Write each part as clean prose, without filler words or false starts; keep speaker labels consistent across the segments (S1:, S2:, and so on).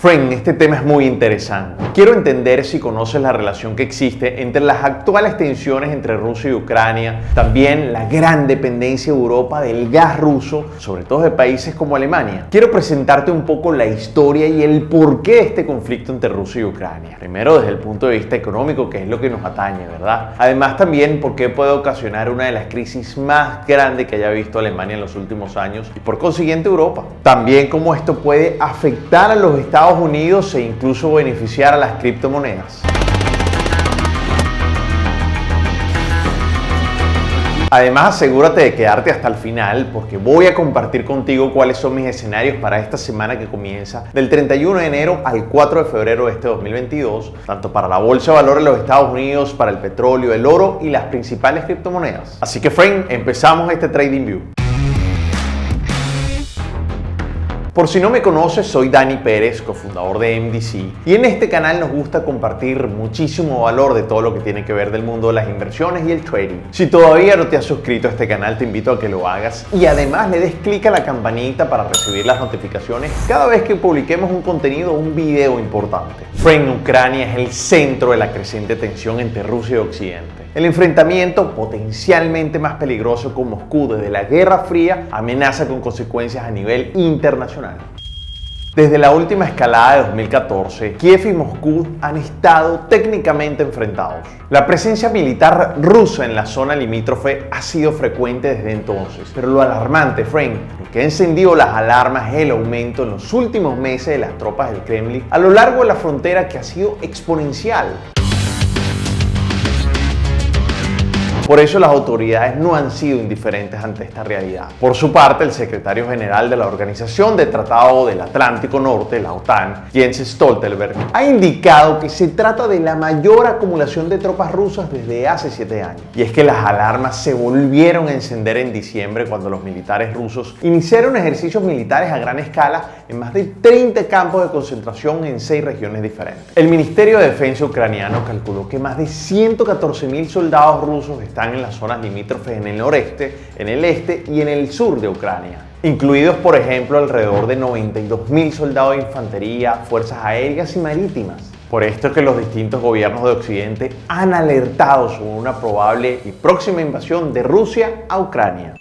S1: Frank, este tema es muy interesante. Quiero entender si conoces la relación que existe entre las actuales tensiones entre Rusia y Ucrania, también la gran dependencia de Europa del gas ruso, sobre todo de países como Alemania. Quiero presentarte un poco la historia y el porqué de este conflicto entre Rusia y Ucrania. Primero desde el punto de vista económico, que es lo que nos atañe, ¿verdad? Además también por qué puede ocasionar una de las crisis más grandes que haya visto Alemania en los últimos años y por consiguiente Europa. También cómo esto puede afectar a los Estados Unidos e incluso beneficiar a las criptomonedas. Además, asegúrate de quedarte hasta el final porque voy a compartir contigo cuáles son mis escenarios para esta semana que comienza del 31 de enero al 4 de febrero de este 2022, tanto para la Bolsa de Valores de los Estados Unidos, para el petróleo, el oro y las principales criptomonedas. Así que, Frank, empezamos este Trading View. Por si no me conoces, soy Dani Pérez, cofundador de MDC, y en este canal nos gusta compartir muchísimo valor de todo lo que tiene que ver del mundo de las inversiones y el trading. Si todavía no te has suscrito a este canal, te invito a que lo hagas y además le des clic a la campanita para recibir las notificaciones cada vez que publiquemos un contenido o un video importante. Frank, Ucrania es el centro de la creciente tensión entre Rusia y Occidente. El enfrentamiento, potencialmente más peligroso con Moscú desde la Guerra Fría, amenaza con consecuencias a nivel internacional. Desde la última escalada de 2014, Kiev y Moscú han estado técnicamente enfrentados. La presencia militar rusa en la zona limítrofe ha sido frecuente desde entonces, pero lo alarmante, Frank, lo que ha encendido las alarmas es el aumento en los últimos meses de las tropas del Kremlin a lo largo de la frontera, que ha sido exponencial. Por eso las autoridades no han sido indiferentes ante esta realidad. Por su parte, el secretario general de la Organización de Tratado del Atlántico Norte, la OTAN, Jens Stoltenberg, ha indicado que se trata de la mayor acumulación de tropas rusas desde hace 7 años. Y es que las alarmas se volvieron a encender en diciembre cuando los militares rusos iniciaron ejercicios militares a gran escala en más de 30 campos de concentración en 6 regiones diferentes. El Ministerio de Defensa ucraniano calculó que más de 114.000 soldados rusos están en las zonas limítrofes en el noreste, en el este y en el sur de Ucrania, incluidos por ejemplo alrededor de 92.000 soldados de infantería, fuerzas aéreas y marítimas. Por esto es que los distintos gobiernos de Occidente han alertado sobre una probable y próxima invasión de Rusia a Ucrania.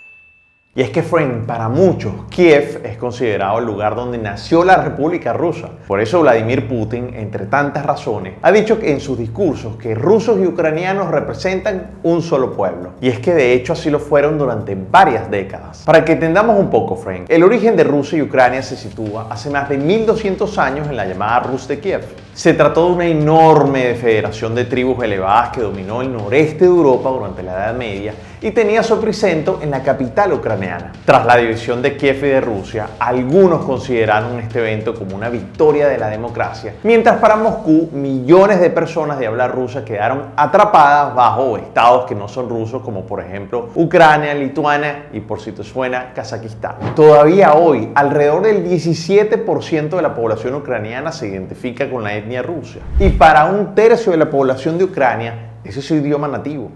S1: Y es que, Frank, para muchos, Kiev es considerado el lugar donde nació la República Rusa. Por eso Vladimir Putin, entre tantas razones, ha dicho en sus discursos que rusos y ucranianos representan un solo pueblo. Y es que de hecho así lo fueron durante varias décadas. Para que entendamos un poco, Frank, el origen de Rusia y Ucrania se sitúa hace más de 1200 años en la llamada Rus de Kiev. Se trató de una enorme federación de tribus elevadas que dominó el noreste de Europa durante la Edad Media y tenía su epicentro en la capital ucraniana. Tras la división de Kiev y de Rusia, algunos consideraron este evento como una victoria de la democracia, mientras para Moscú millones de personas de habla rusa quedaron atrapadas bajo estados que no son rusos, como por ejemplo Ucrania, Lituania y, por si te suena, Kazajistán. Todavía hoy, alrededor del 17% de la población ucraniana se identifica con la etnia rusa, y para 1/3 de la población de Ucrania ese es su idioma nativo.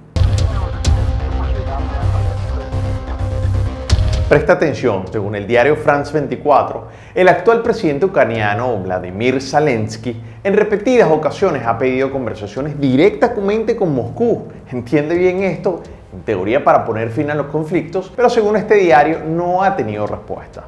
S1: Presta atención, según el diario France 24, el actual presidente ucraniano Vladimir Zelensky en repetidas ocasiones ha pedido conversaciones directamente con Moscú. Entiende bien esto, en teoría para poner fin a los conflictos, pero según este diario no ha tenido respuesta.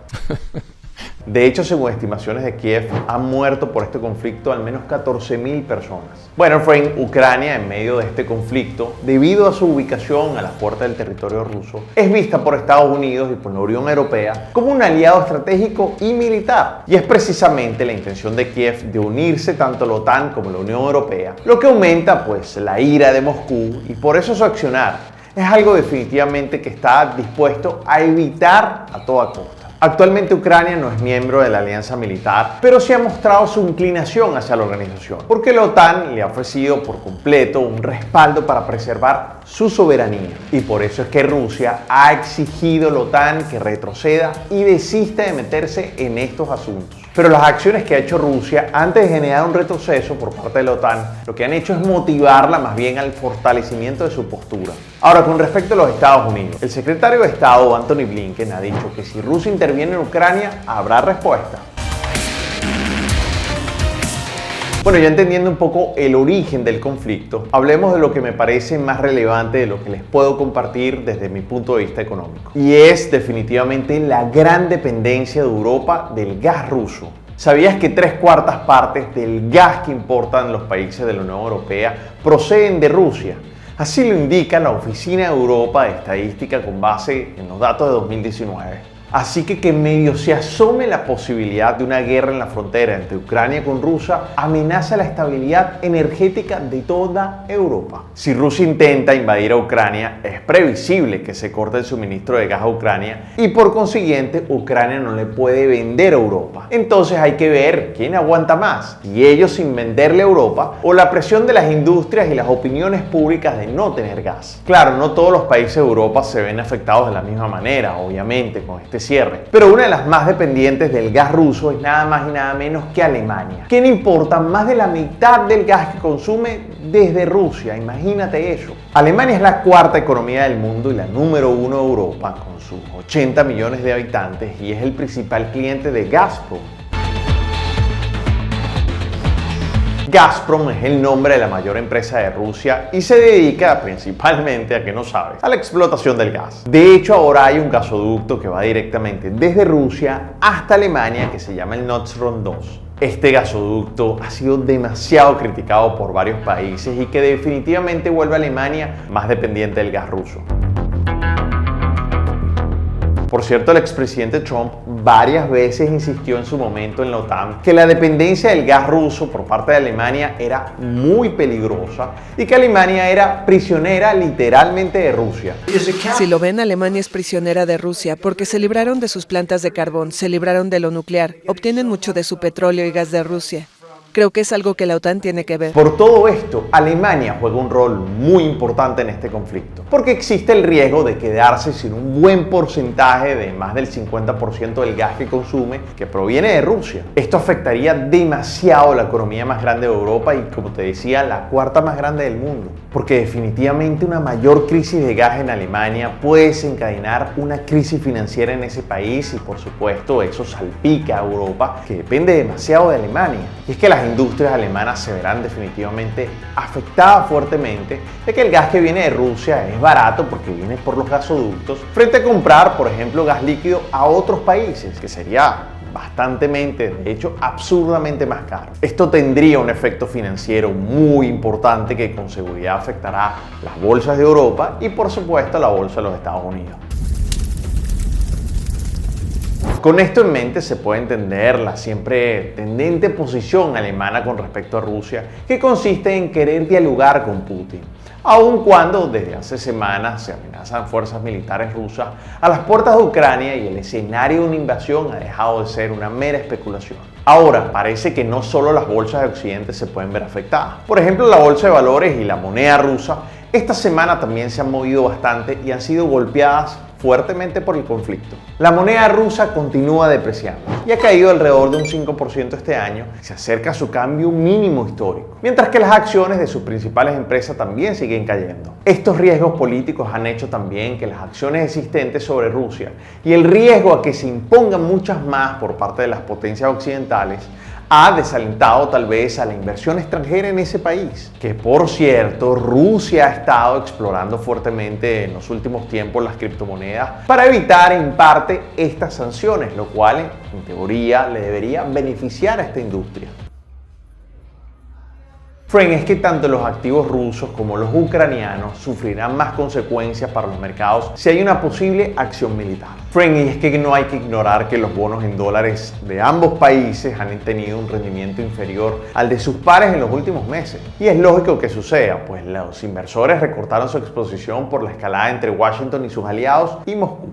S1: De hecho, según estimaciones de Kiev, han muerto por este conflicto al menos 14.000 personas. Bueno, Frank, Ucrania, en medio de este conflicto, debido a su ubicación a las puertas del territorio ruso, es vista por Estados Unidos y por la Unión Europea como un aliado estratégico y militar. Y es precisamente la intención de Kiev de unirse tanto a la OTAN como a la Unión Europea, lo que aumenta pues la ira de Moscú, y por eso su accionar es algo definitivamente que está dispuesto a evitar a toda costa. Actualmente Ucrania no es miembro de la alianza militar, pero sí ha mostrado su inclinación hacia la organización, porque la OTAN le ha ofrecido por completo un respaldo para preservar su soberanía. Y por eso es que Rusia ha exigido a la OTAN que retroceda y desista de meterse en estos asuntos. Pero las acciones que ha hecho Rusia antes de generar un retroceso por parte de la OTAN, lo que han hecho es motivarla más bien al fortalecimiento de su postura. Ahora, con respecto a los Estados Unidos, el secretario de Estado Antony Blinken ha dicho que si Rusia interviene en Ucrania, habrá respuesta. Bueno, ya entendiendo un poco el origen del conflicto, hablemos de lo que me parece más relevante de lo que les puedo compartir desde mi punto de vista económico. Y es definitivamente la gran dependencia de Europa del gas ruso. ¿Sabías que 3/4 partes del gas que importan los países de la Unión Europea proceden de Rusia? Así lo indica la Oficina de Europa de Estadística con base en los datos de 2019. Así que medio se asome la posibilidad de una guerra en la frontera entre Ucrania con Rusia amenaza la estabilidad energética de toda Europa. Si Rusia intenta invadir a Ucrania, es previsible que se corte el suministro de gas a Ucrania y por consiguiente Ucrania no le puede vender a Europa. Entonces hay que ver quién aguanta más, y ellos sin venderle a Europa o la presión de las industrias y las opiniones públicas de no tener gas. Claro, no todos los países de Europa se ven afectados de la misma manera, obviamente, con este cierre. Pero una de las más dependientes del gas ruso es nada más y nada menos que Alemania, quien importa más de la mitad del gas que consume desde Rusia. Imagínate eso. Alemania es la cuarta economía del mundo y la número 1 de Europa, con sus 80 millones de habitantes, y es el principal cliente de Gazprom. Gazprom es el nombre de la mayor empresa de Rusia y se dedica principalmente, a que no sabes, a la explotación del gas. De hecho, ahora hay un gasoducto que va directamente desde Rusia hasta Alemania que se llama el Nord Stream 2. Este gasoducto ha sido demasiado criticado por varios países y que definitivamente vuelve a Alemania más dependiente del gas ruso. Por cierto, el expresidente Trump varias veces insistió en su momento en la OTAN que la dependencia del gas ruso por parte de Alemania era muy peligrosa y que Alemania era prisionera literalmente de Rusia.
S2: Si lo ven, Alemania es prisionera de Rusia porque se libraron de sus plantas de carbón, se libraron de lo nuclear, obtienen mucho de su petróleo y gas de Rusia. Creo que es algo que la OTAN tiene que ver.
S1: Por todo esto, Alemania juega un rol muy importante en este conflicto, porque existe el riesgo de quedarse sin un buen porcentaje de más del 50% del gas que consume, que proviene de Rusia. Esto afectaría demasiado la economía más grande de Europa y, como te decía, la cuarta más grande del mundo, porque definitivamente una mayor crisis de gas en Alemania puede desencadenar una crisis financiera en ese país y, por supuesto, eso salpica a Europa, que depende demasiado de Alemania. Y es que las industrias alemanas se verán definitivamente afectadas fuertemente de que el gas que viene de Rusia es barato porque viene por los gasoductos, frente a comprar, por ejemplo, gas líquido a otros países, que sería bastantemente, de hecho, absurdamente más caro. Esto tendría un efecto financiero muy importante que con seguridad afectará las bolsas de Europa y, por supuesto, la bolsa de los Estados Unidos. Con esto en mente se puede entender la siempre tendente posición alemana con respecto a Rusia, que consiste en querer dialogar con Putin, aun cuando desde hace semanas se amenazan fuerzas militares rusas a las puertas de Ucrania y el escenario de una invasión ha dejado de ser una mera especulación. Ahora, parece que no solo las bolsas de Occidente se pueden ver afectadas. Por ejemplo, la bolsa de valores y la moneda rusa esta semana también se han movido bastante y han sido golpeadas fuertemente por el conflicto. La moneda rusa continúa depreciando y ha caído alrededor de un 5% este año, se acerca a su cambio mínimo histórico, mientras que las acciones de sus principales empresas también siguen cayendo. Estos riesgos políticos han hecho también que las acciones existentes sobre Rusia y el riesgo a que se impongan muchas más por parte de las potencias occidentales ha desalentado tal vez a la inversión extranjera en ese país, que por cierto Rusia ha estado explorando fuertemente en los últimos tiempos las criptomonedas para evitar en parte estas sanciones, lo cual en teoría le debería beneficiar a esta industria. Friend, es que tanto los activos rusos como los ucranianos sufrirán más consecuencias para los mercados si hay una posible acción militar. Friend, y es que no hay que ignorar que los bonos en dólares de ambos países han tenido un rendimiento inferior al de sus pares en los últimos meses. Y es lógico que suceda, pues los inversores recortaron su exposición por la escalada entre Washington y sus aliados y Moscú.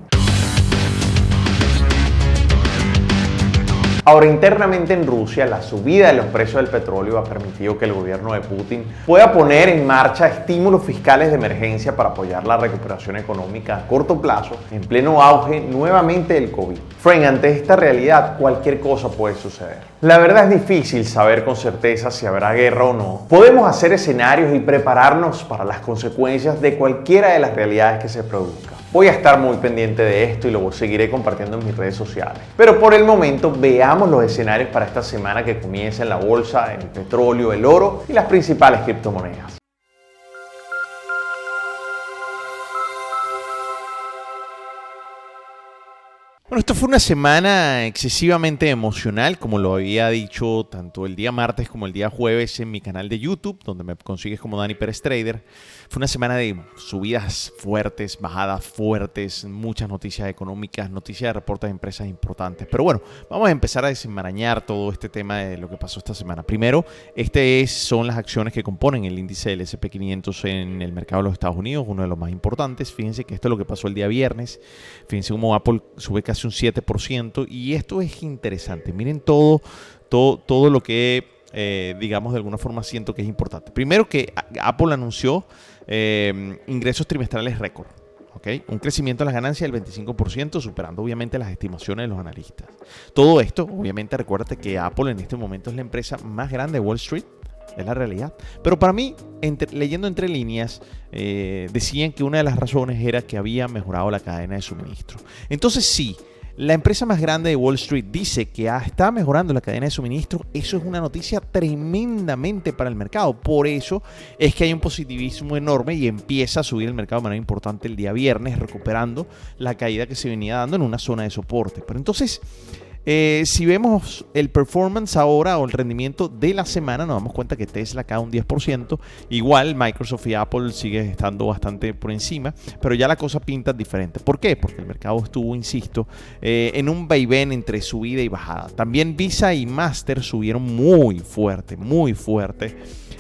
S1: Ahora, internamente en Rusia, la subida de los precios del petróleo ha permitido que el gobierno de Putin pueda poner en marcha estímulos fiscales de emergencia para apoyar la recuperación económica a corto plazo, en pleno auge nuevamente del COVID. Friend, ante esta realidad, cualquier cosa puede suceder. La verdad es difícil saber con certeza si habrá guerra o no. Podemos hacer escenarios y prepararnos para las consecuencias de cualquiera de las realidades que se produzcan. Voy a estar muy pendiente de esto y lo seguiré compartiendo en mis redes sociales. Pero por el momento veamos los escenarios para esta semana que comienza en la bolsa, el petróleo, el oro y las principales criptomonedas. Bueno, esto fue una semana excesivamente emocional, como lo había dicho tanto el día martes como el día jueves en mi canal de YouTube, donde me consigues como Dani Pérez Trader. Fue una semana de subidas fuertes, bajadas fuertes, muchas noticias económicas, noticias de reportes de empresas importantes. Pero bueno, vamos a empezar a desenmarañar todo este tema de lo que pasó esta semana. Primero, son las acciones que componen el índice del S&P 500 en el mercado de los Estados Unidos, uno de los más importantes. Fíjense que esto es lo que pasó el día viernes. Fíjense cómo Apple sube casi un 7%, y esto es interesante. Miren todo lo que digamos de alguna forma siento que es importante. Primero, que Apple anunció ingresos trimestrales récord, ¿okay? Un crecimiento de las ganancias del 25%, superando obviamente las estimaciones de los analistas. Todo esto, obviamente, recuérdate que Apple en este momento es la empresa más grande de Wall Street. Es la realidad. Pero para mí, leyendo entre líneas, decían que una de las razones era que había mejorado la cadena de suministro. Entonces, sí, la empresa más grande de Wall Street dice que está mejorando la cadena de suministro. Eso es una noticia tremendamente para el mercado. Por eso es que hay un positivismo enorme y empieza a subir el mercado de manera importante el día viernes, recuperando la caída que se venía dando en una zona de soporte. Pero entonces, si vemos el performance ahora o el rendimiento de la semana, nos damos cuenta que Tesla cae un 10%. Igual Microsoft y Apple siguen estando bastante por encima, pero ya la cosa pinta diferente. ¿Por qué? Porque el mercado estuvo, insisto, en un vaivén entre subida y bajada. También Visa y Master subieron muy fuerte, muy fuerte.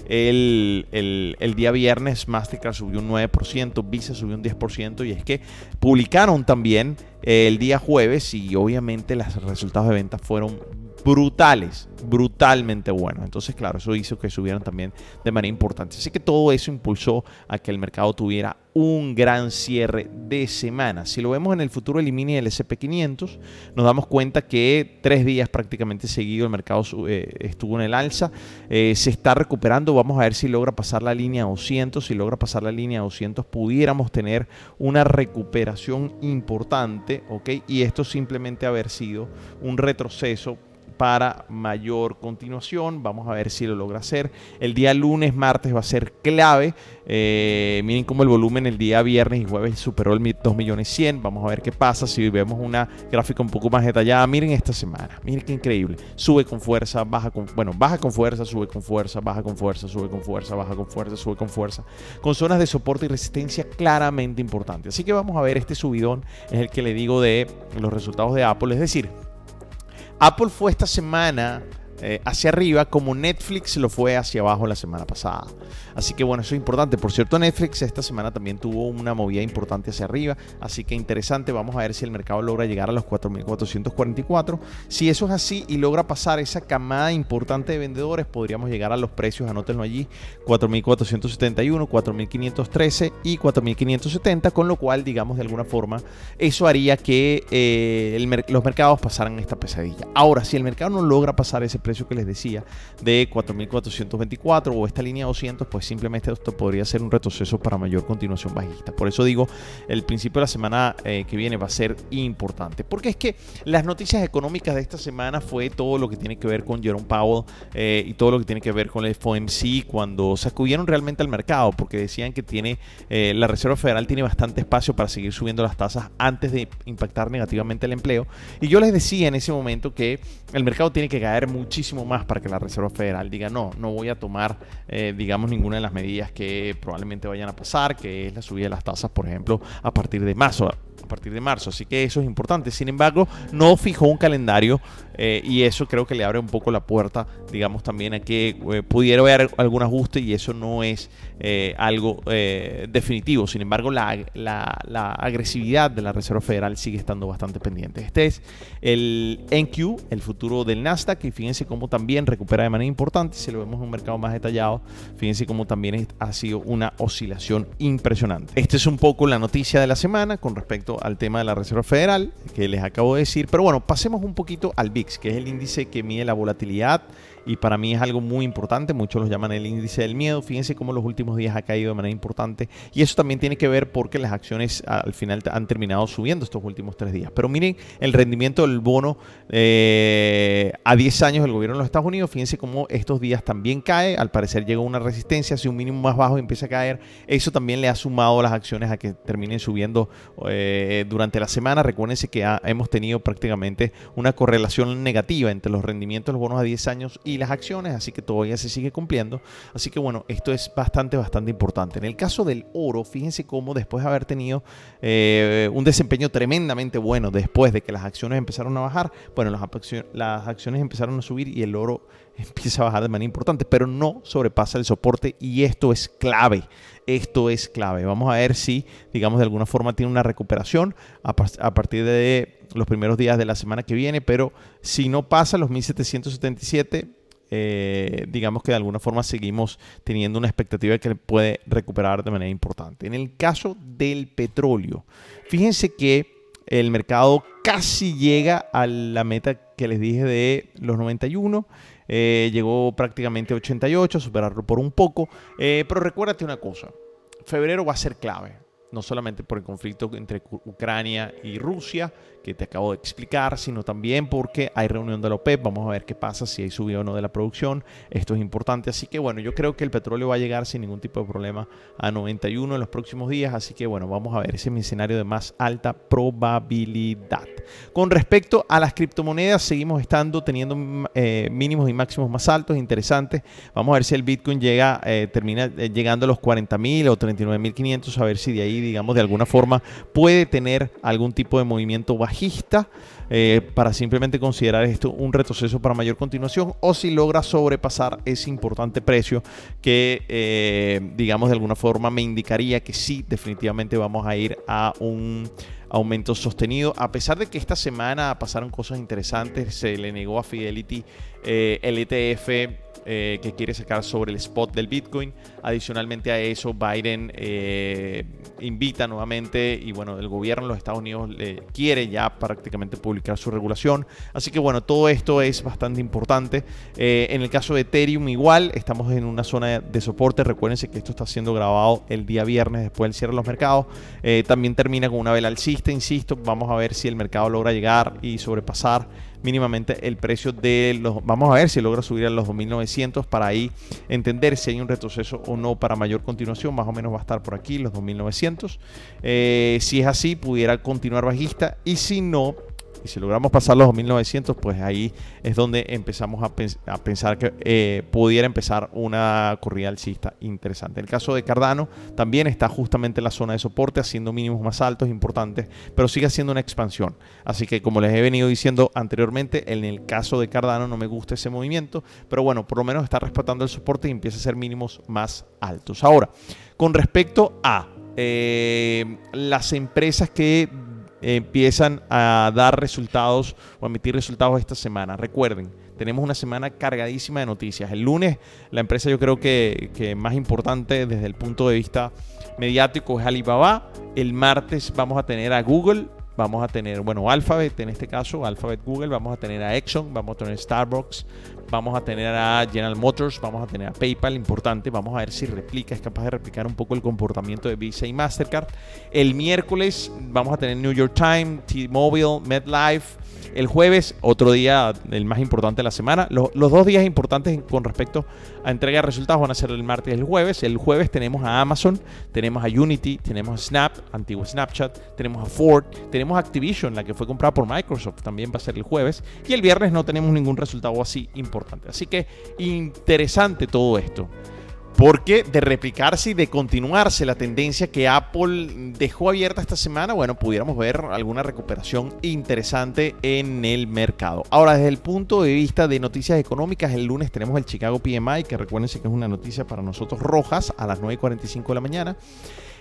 S1: El día viernes Mastercard subió un 9%, Visa subió un 10%, y es que publicaron también el día jueves y obviamente los resultados de ventas fueron brutalmente buenos. Entonces, claro, eso hizo que subieran también de manera importante. Así que todo eso impulsó a que el mercado tuviera un gran cierre de semana. Si lo vemos en el futuro mini del S&P 500, nos damos cuenta que 3 días prácticamente seguido el mercado estuvo en el alza. Se está recuperando. Vamos a ver si logra pasar la línea 200. Si logra pasar la línea 200, pudiéramos tener una recuperación importante, ¿ok? Y esto simplemente haber sido un retroceso para mayor continuación. Vamos a ver si lo logra hacer. El día lunes, martes va a ser clave. Miren cómo el volumen el día viernes y jueves superó el 2.100.000. Vamos a ver qué pasa si vemos una gráfica un poco más detallada. Miren esta semana, miren qué increíble. Sube con fuerza, baja con fuerza, sube con fuerza, baja con fuerza, sube con fuerza, baja con fuerza, sube con fuerza, con zonas de soporte y resistencia claramente importantes. Así que vamos a ver, este subidón es el que le digo de los resultados de Apple. Es decir, Apple fue esta semana hacia arriba como Netflix lo fue hacia abajo la semana pasada. Así que bueno, eso es importante. Por cierto, Netflix esta semana también tuvo una movida importante hacia arriba. Así que interesante. Vamos a ver si el mercado logra llegar a los 4.444. Si eso es así y logra pasar esa camada importante de vendedores, podríamos llegar a los precios, anótenlo allí, 4.471, 4.513 y 4.570. Con lo cual, digamos, de alguna forma, eso haría que los mercados pasaran esta pesadilla. Ahora, si el mercado no logra pasar ese precio que les decía de 4.424 o esta línea 200, pues simplemente esto podría ser un retroceso para mayor continuación bajista. Por eso digo, el principio de la semana que viene va a ser importante, porque es que las noticias económicas de esta semana fue todo lo que tiene que ver con Jerome Powell y todo lo que tiene que ver con el FOMC, cuando sacudieron realmente al mercado, porque decían que la Reserva Federal tiene bastante espacio para seguir subiendo las tasas antes de impactar negativamente el empleo. Y yo les decía en ese momento que el mercado tiene que caer muchísimo más para que la Reserva Federal diga no voy a tomar digamos ninguna de las medidas que probablemente vayan a pasar, que es la subida de las tasas, por ejemplo, a partir de marzo. Así que eso es importante. Sin embargo, no fijó un calendario y eso creo que le abre un poco la puerta, digamos, también a que pudiera haber algún ajuste, y eso no es algo definitivo. Sin embargo, la agresividad de la Reserva Federal sigue estando bastante pendiente. Este es el NQ, el futuro del Nasdaq, y fíjense cómo también recupera de manera importante. Si lo vemos en un mercado más detallado, fíjense cómo también ha sido una oscilación impresionante. Esta es un poco la noticia de la semana con respecto al tema de la Reserva Federal que les acabo de decir. Pero bueno, pasemos un poquito al VIX, que es el índice que mide la volatilidad
S3: y para mí es algo muy importante. Muchos lo llaman el índice del miedo. Fíjense cómo los últimos días ha caído de manera importante, y eso también tiene que ver porque las acciones al final han terminado subiendo estos últimos 3 días. Pero miren el rendimiento del bono a 10 años del gobierno de los Estados Unidos. Fíjense cómo estos días también cae. Al parecer llegó a una resistencia, hacia un mínimo más bajo y empieza a caer. Eso también le ha sumado a las acciones a que terminen subiendo durante la semana. Recuérdense que hemos tenido prácticamente una correlación negativa entre los rendimientos de los bonos a 10 años y las acciones, así que todavía se sigue cumpliendo. Así que bueno, esto es bastante importante. En el caso del oro, fíjense cómo después de haber tenido un desempeño tremendamente bueno después de que las acciones empezaron a bajar, bueno, las acciones empezaron a subir y el oro empieza a bajar de manera importante, pero no sobrepasa el soporte, y esto es clave. Esto es clave. Vamos a ver si, digamos, de alguna forma tiene una recuperación a partir de los primeros días de la semana que viene, pero si no pasa los 1777, digamos que de alguna forma seguimos teniendo una expectativa de que puede recuperar de manera importante. En el caso del petróleo, fíjense que el mercado casi llega a la meta que les dije de los 91. Llegó prácticamente a 88, superarlo por un poco. Pero recuérdate una cosa, febrero va a ser clave, no solamente por el conflicto entre Ucrania y Rusia, que te acabo de explicar, sino también porque hay reunión de la OPEP. Vamos a ver qué pasa, si hay subida o no de la producción. Esto es importante. Así que bueno, yo creo que el petróleo va a llegar sin ningún tipo de problema a 91 en los próximos días. Así que bueno, vamos a ver, ese es mi escenario de más alta probabilidad. Con respecto a las criptomonedas, seguimos teniendo mínimos y máximos más altos, interesantes. Vamos a ver si el Bitcoin termina llegando a los 40.000 o 39.500, a ver si de ahí, digamos, de alguna forma puede tener algún tipo de movimiento bajista, para simplemente considerar esto un retroceso para mayor continuación, o si logra sobrepasar ese importante precio que, digamos, de alguna forma me indicaría que sí, definitivamente vamos a ir a un aumento sostenido. A pesar de que esta semana pasaron cosas interesantes, se le negó a Fidelity el ETF que quiere sacar sobre el spot del Bitcoin. Adicionalmente a eso, Biden invita nuevamente, y bueno, el gobierno de los Estados Unidos quiere ya prácticamente publicar su regulación. Así que bueno, todo esto es bastante importante. En el caso de Ethereum igual, estamos en una zona de soporte. Recuérdense que esto está siendo grabado el día viernes después del cierre de los mercados. También termina con una vela alcista, insisto. Vamos a ver si el mercado logra llegar y sobrepasar mínimamente el precio de los... Vamos a ver si logra subir a los 2.900 para ahí entender si hay un retroceso o no para mayor continuación. Más o menos va a estar por aquí, los 2.900. Si es así, pudiera continuar bajista, y si no, y si logramos pasar los 2.900, pues ahí es donde empezamos a pensar que pudiera empezar una corrida alcista interesante. El caso de Cardano también está justamente en la zona de soporte, haciendo mínimos más altos, importantes, pero sigue haciendo una expansión. Así que, como les he venido diciendo anteriormente, en el caso de Cardano no me gusta ese movimiento, pero bueno, por lo menos está respetando el soporte y empieza a hacer mínimos más altos. Ahora, con respecto a las empresas que empiezan a dar resultados o a emitir resultados esta semana. Recuerden, tenemos una semana cargadísima de noticias. El lunes, la empresa yo creo que más importante desde el punto de vista mediático es Alibaba. El martes vamos a tener a Google, vamos a tener, bueno, Alphabet en este caso, Alphabet Google, vamos a tener a Exxon, vamos a tener Starbucks, vamos a tener a General Motors, vamos a tener a PayPal, importante. Vamos a ver si es capaz de replicar un poco el comportamiento de Visa y Mastercard. El miércoles vamos a tener New York Times, T-Mobile, MetLife. El jueves, otro día, el más importante de la semana. Los 2 días importantes con respecto a entrega de resultados van a ser el martes y el jueves. El jueves tenemos a Amazon, tenemos a Unity, tenemos a Snap, antiguo Snapchat, tenemos a Ford, tenemos a Activision, la que fue comprada por Microsoft, también va a ser el jueves. Y el viernes no tenemos ningún resultado así importante. Así que interesante todo esto. Porque de replicarse y de continuarse la tendencia que Apple dejó abierta esta semana, bueno, pudiéramos ver alguna recuperación interesante en el mercado. Ahora, desde el punto de vista de noticias económicas, el lunes tenemos el Chicago PMI, que recuérdense que es una noticia para nosotros rojas, a las 9:45 de la mañana.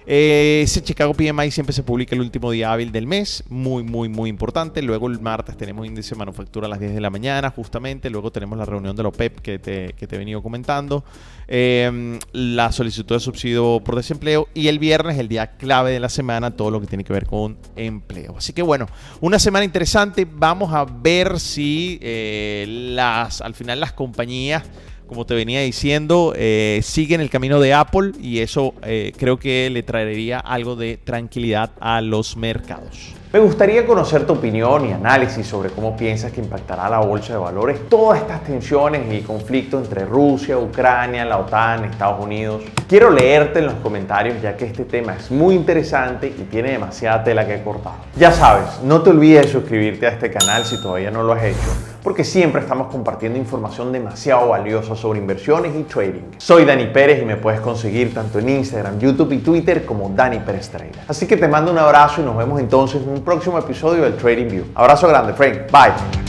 S3: Ese Chicago PMI siempre se publica el último día hábil del mes, muy importante. Luego el martes tenemos índice de manufactura a las 10 de la mañana, justamente. Luego tenemos la reunión de la OPEP que te he venido comentando. La solicitud de subsidio por desempleo. Y el viernes, el día clave de la semana, todo lo que tiene que ver con empleo. Así que bueno, una semana interesante. Vamos a ver si al final las compañías, como te venía diciendo, siguen el camino de Apple, y eso creo que le traería algo de tranquilidad a los mercados.
S1: Me gustaría conocer tu opinión y análisis sobre cómo piensas que impactará la bolsa de valores todas estas tensiones y conflictos entre Rusia, Ucrania, la OTAN, Estados Unidos. Quiero leerte en los comentarios, ya que este tema es muy interesante y tiene demasiada tela que cortar. Ya sabes, no te olvides de suscribirte a este canal si todavía no lo has hecho, porque siempre estamos compartiendo información demasiado valiosa sobre inversiones y trading. Soy Dani Pérez y me puedes conseguir tanto en Instagram, YouTube y Twitter como Dani Pérez Trader. Así que te mando un abrazo y nos vemos entonces en un próximo episodio del Trading View. Abrazo grande, friend. Bye.